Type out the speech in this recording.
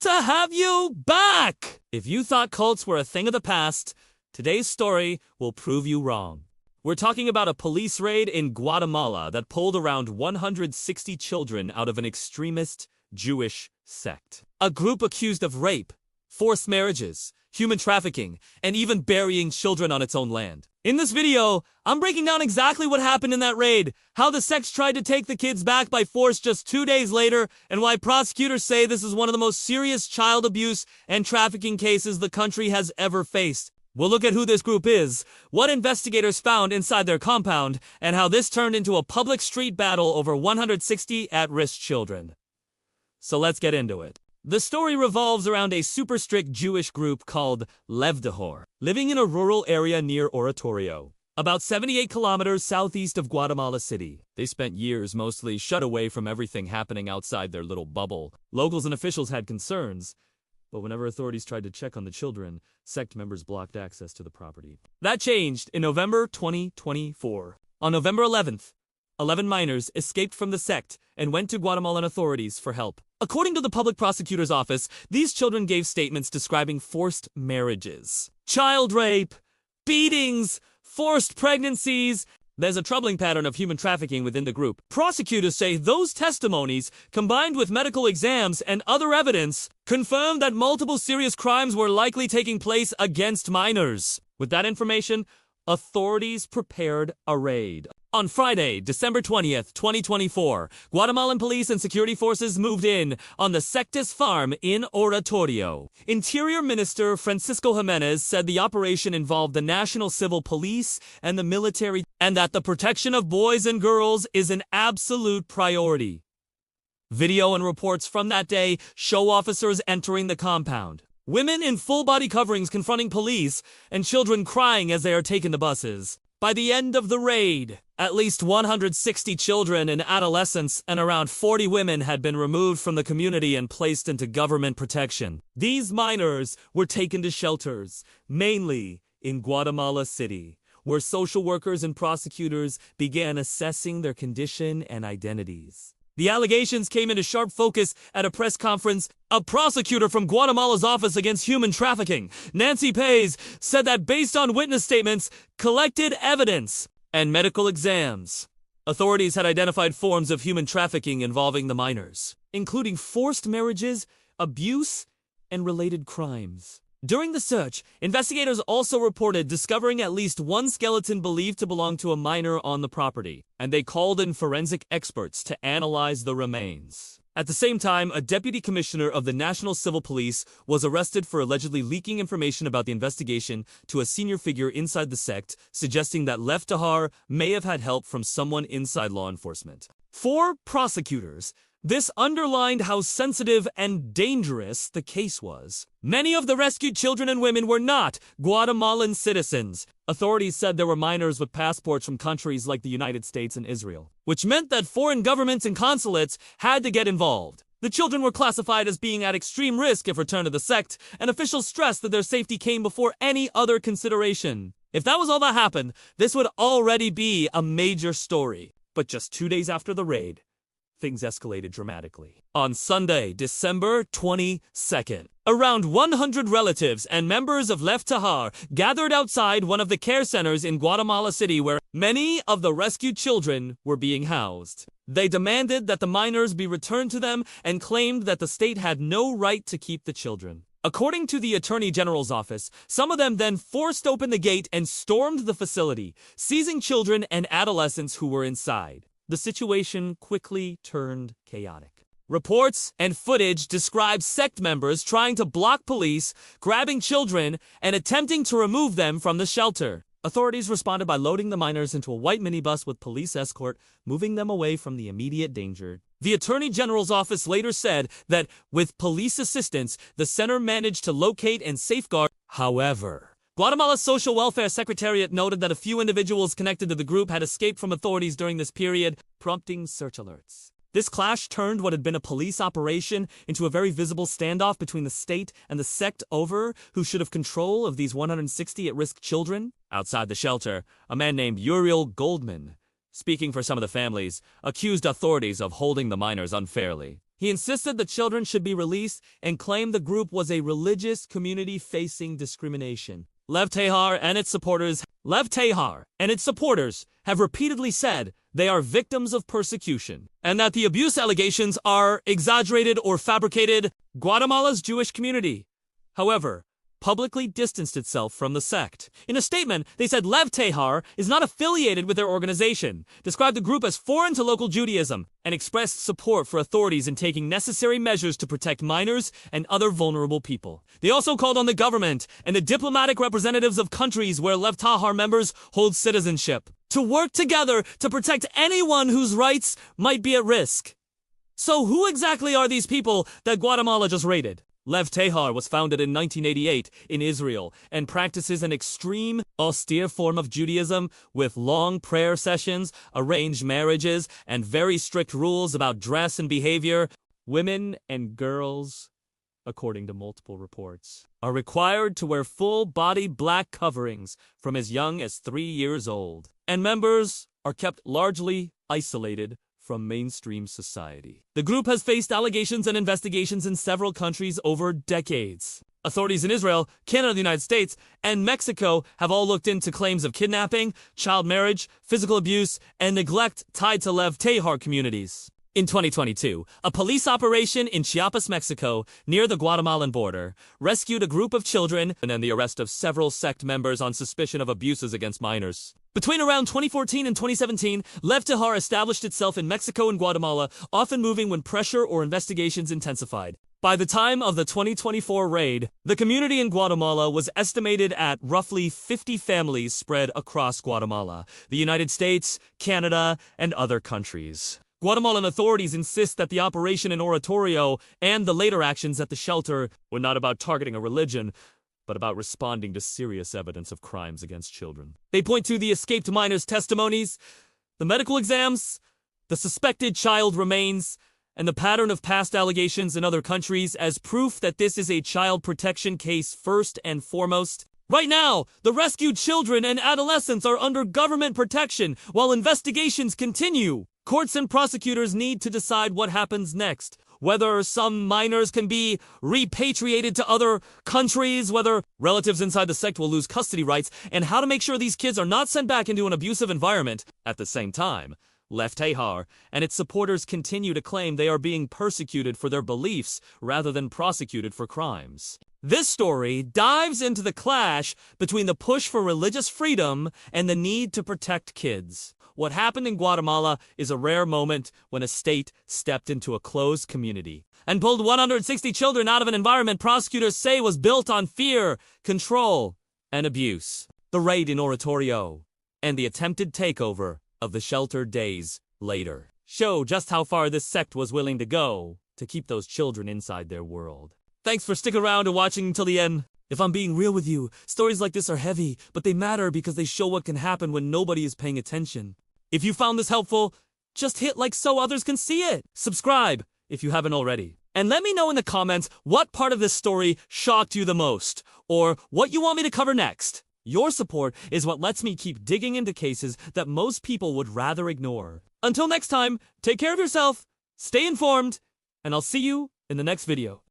to have you back! If you thought cults were a thing of the past, today's story will prove you wrong. We're talking about a police raid in Guatemala that pulled around 160 children out of an extremist Jewish sect. A group accused of rape, forced marriages, human trafficking, and even burying children on its own land. In this video, I'm breaking down exactly what happened in that raid, how the sects tried to take the kids back by force just 2 days later, and why prosecutors say this is one of the most serious child abuse and trafficking cases the country has ever faced. We'll look at who this group is, what investigators found inside their compound, and how this turned into a public street battle over 160 at-risk children. So let's get into it. The story revolves around a super strict Jewish group called Tahor, living in a rural area near Oratorio, about 78 kilometers southeast of Guatemala City. They spent years mostly shut away from everything happening outside their little bubble. Locals and officials had concerns, but whenever authorities tried to check on the children, sect members blocked access to the property. That changed in November 2024. On November 11th, 11 minors escaped from the sect and went to Guatemalan authorities for help. According to the public prosecutor's office, these children gave statements describing forced marriages, child rape, beatings, forced pregnancies. There's a troubling pattern of human trafficking within the group. Prosecutors say those testimonies, combined with medical exams and other evidence, confirm that multiple serious crimes were likely taking place against minors. With that information, authorities prepared a raid. On Friday, December 20th, 2024, Guatemalan police and security forces moved in on the Sect's farm in Oratorio. Interior Minister Francisco Jimenez said the operation involved the National Civil Police and the military, and that the protection of boys and girls is an absolute priority. Video and reports from that day show officers entering the compound, women in full-body coverings confronting police, and children crying as they are taken to buses. By the end of the raid, at least 160 children and adolescents and around 40 women had been removed from the community and placed into government protection. These minors were taken to shelters, mainly in Guatemala City, where social workers and prosecutors began assessing their condition and identities. The allegations came into sharp focus at a press conference. A prosecutor from Guatemala's Office Against Human Trafficking, Nancy Pays, said that based on witness statements, collected evidence, and medical exams, authorities had identified forms of human trafficking involving the minors, including forced marriages, abuse, and related crimes. During the search, investigators also reported discovering at least one skeleton believed to belong to a minor on the property, and they called in forensic experts to analyze the remains. At the same time, a deputy commissioner of the National Civil Police was arrested for allegedly leaking information about the investigation to a senior figure inside the sect, suggesting that Tahor may have had help from someone inside law enforcement. For prosecutors, this underlined how sensitive and dangerous the case was. Many of the rescued children and women were not Guatemalan citizens. Authorities said there were minors with passports from countries like the United States and Israel, which meant that foreign governments and consulates had to get involved. The children were classified as being at extreme risk if returned to the sect, and officials stressed that their safety came before any other consideration. If that was all that happened, this would already be a major story. But just 2 days after the raid, things escalated dramatically. On Sunday, December 22nd, around 100 relatives and members of Tahor gathered outside one of the care centers in Guatemala City where many of the rescued children were being housed. They demanded that the minors be returned to them and claimed that the state had no right to keep the children. According to the Attorney General's office, some of them then forced open the gate and stormed the facility, seizing children and adolescents who were inside. The situation quickly turned chaotic. Reports and footage describe sect members trying to block police, grabbing children, and attempting to remove them from the shelter. Authorities responded by loading the minors into a white minibus with police escort, moving them away from the immediate danger. The Attorney General's office later said that, with police assistance, the center managed to locate and safeguard. However, Guatemala's Social Welfare Secretariat noted that a few individuals connected to the group had escaped from authorities during this period, prompting search alerts. This clash turned what had been a police operation into a very visible standoff between the state and the sect over who should have control of these 160 at-risk children. Outside the shelter, a man named Uriel Goldman, speaking for some of the families, accused authorities of holding the minors unfairly. He insisted the children should be released and claimed the group was a religious community facing discrimination. Lev Tahor and its supporters have repeatedly said they are victims of persecution and that the abuse allegations are exaggerated or fabricated. Guatemala's Jewish community, however, publicly distanced itself from the sect. In a statement, they said Lev Tahor is not affiliated with their organization, described the group as foreign to local Judaism, and expressed support for authorities in taking necessary measures to protect minors and other vulnerable people. They also called on the government and the diplomatic representatives of countries where Lev Tahor members hold citizenship to work together to protect anyone whose rights might be at risk. So who exactly are these people that Guatemala just raided? Lev Tahor was founded in 1988 in Israel and practices an extreme, austere form of Judaism with long prayer sessions, arranged marriages, and very strict rules about dress and behavior. Women and girls, according to multiple reports, are required to wear full-body black coverings from as young as 3 years old, and members are kept largely isolated from mainstream society. The group has faced allegations and investigations in several countries over decades. Authorities in Israel, Canada, the United States, and Mexico have all looked into claims of kidnapping, child marriage, physical abuse, and neglect tied to Lev Tahor communities. In 2022, a police operation in Chiapas, Mexico, near the Guatemalan border, rescued a group of children and then the arrest of several sect members on suspicion of abuses against minors. Between around 2014 and 2017, Lev Tahor established itself in Mexico and Guatemala, often moving when pressure or investigations intensified. By the time of the 2024 raid, the community in Guatemala was estimated at roughly 50 families spread across Guatemala, the United States, Canada, and other countries. Guatemalan authorities insist that the operation in Oratorio and the later actions at the shelter were not about targeting a religion, but about responding to serious evidence of crimes against children. They point to the escaped minors' testimonies, the medical exams, the suspected child remains, and the pattern of past allegations in other countries as proof that this is a child protection case first and foremost. Right now, the rescued children and adolescents are under government protection while investigations continue. Courts and prosecutors need to decide what happens next. Whether some minors can be repatriated to other countries, whether relatives inside the sect will lose custody rights, and how to make sure these kids are not sent back into an abusive environment. At the same time, Lev Tahor and its supporters continue to claim they are being persecuted for their beliefs rather than prosecuted for crimes. This story dives into the clash between the push for religious freedom and the need to protect kids. What happened in Guatemala is a rare moment when a state stepped into a closed community and pulled 160 children out of an environment prosecutors say was built on fear, control, and abuse. The raid in Oratorio and the attempted takeover of the shelter days later show just how far this sect was willing to go to keep those children inside their world. Thanks for sticking around and watching until the end. If I'm being real with you, stories like this are heavy, but they matter because they show what can happen when nobody is paying attention. If you found this helpful, just hit like so others can see it. Subscribe if you haven't already. And let me know in the comments what part of this story shocked you the most, or what you want me to cover next. Your support is what lets me keep digging into cases that most people would rather ignore. Until next time, take care of yourself, stay informed, and I'll see you in the next video.